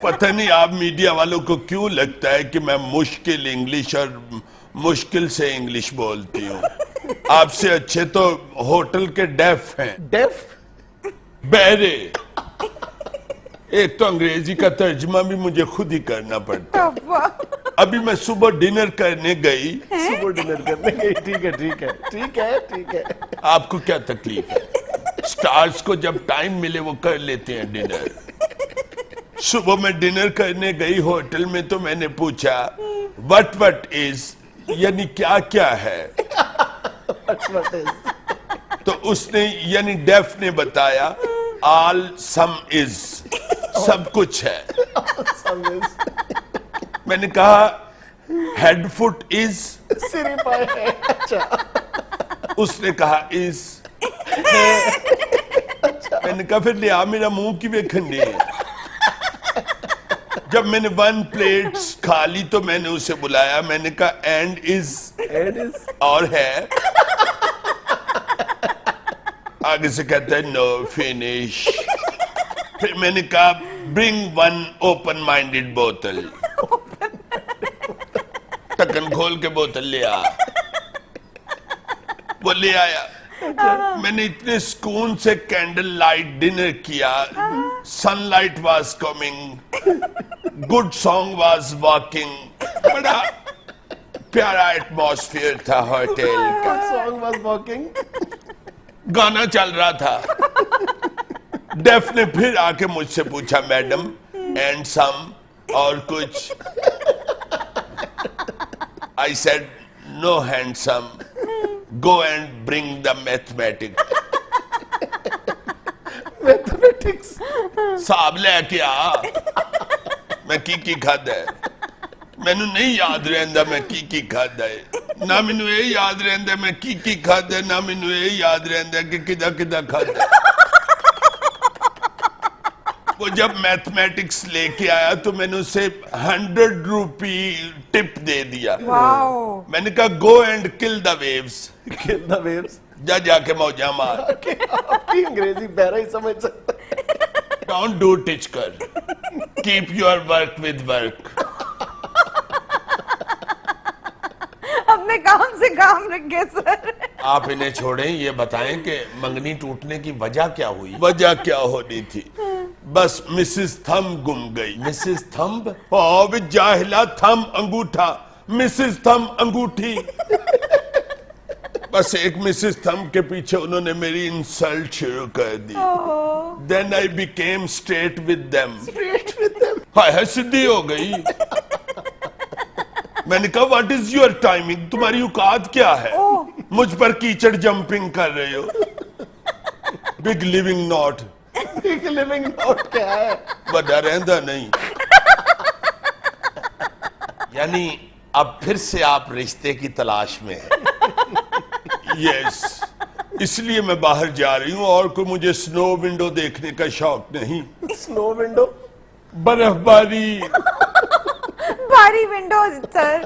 पता नहीं आप मीडिया वालों को क्यों लगता है कि मैं मुश्किल इंग्लिश और मुश्किल से इंग्लिश बोलती हूँ। आपसे अच्छे तो होटल के डेफ हैं। डेफ? बहरे। एक तो अंग्रेजी का तर्जुमा भी मुझे खुद ही करना पड़ता है। अभी मैं सुबह डिनर करने गई। सुबह डिनर करने गई, ठीक है ठीक है ठीक है ठीक है। आपको क्या तकलीफ है? स्टार्स को जब टाइम मिले वो कर लेते हैं डिनर। सुबह मैं डिनर करने गई होटल में, तो मैंने पूछा व्हाट इज, यानी क्या क्या है। What is? तो उसने यानी डेफ ने बताया ऑल सम इज, सब कुछ है। Some is. मैंने कहा हेड फुट इज, सिर पाए है। अच्छा। उसने कहा इज। मैंने कहा फिर लिया मेरा मुंह की बेखंडी है। जब मैंने 1 प्लेट खा ली तो मैंने उसे बुलाया, मैंने कहा एंड इज, और है। आगे से कहता है नो फिनिश। फिर मैंने कहा ब्रिंग 1 ओपन माइंडेड बोतल। ढक्कन खोल के बोतल ले आ। वो ले आया। मैंने इतने सुकून से कैंडल लाइट डिनर किया। Sunlight was coming, good song was walking, बड़ा प्यारा एटमॉस्फेयर था होटल का। सॉन्ग वाज वॉकिंग, गाना चल रहा था। डेफ ने फिर आके मुझसे पूछा मैडम एंड सम, और कुछ? I said no handsome, go and bring the mathematics. Mathematics साहब लेके आ। मैं की खादा है, मैनू नहीं याद रहंदा मैं की खादा है। ना मैनू ये याद रहंदा मैं की खादा है, ना मैनू ये याद रहंदा कि किदा किदा खादा है। वो जब मैथमेटिक्स लेके आया तो मैंने उसे 100 रुपी टिप दे दिया। मैंने कहा go and kill the waves. Kill the waves, जा जाके मौजा मार। आपकी अंग्रेजी बहरा ही समझ सकता। डोंट डू टिच कर, keep your work with work. अपने काम से काम रखे सर। आप इन्हें छोड़ें, ये बताएं कि मंगनी टूटने की वजह क्या हुई? वजह क्या होनी थी? बस मिसेस थंब गुम गई। Mrs Thumb? ओ जाहिला, थंब अंगूठा, मिसेस थंब अंगूठी। बस एक मिसेस थंब के पीछे उन्होंने मेरी इंसल्ट शुरू कर दी। Then I became straight with them. Straight with them? हाय सीधी हो गई। मैंने कहा व्हाट इज योर टाइमिंग, तुम्हारी औकात क्या है? मुझ पर कीचड़ जंपिंग कर रहे हो। Big living not. Big living not क्या है? बड़ा रहंदा नहीं। यानी अब फिर से आप रिश्ते की तलाश में हैं। यस, इसलिए मैं बाहर जा रही हूँ, और कोई मुझे स्नो विंडो देखने का शौक नहीं। Snow window? बर्फबारी। भारी विंडोज सर।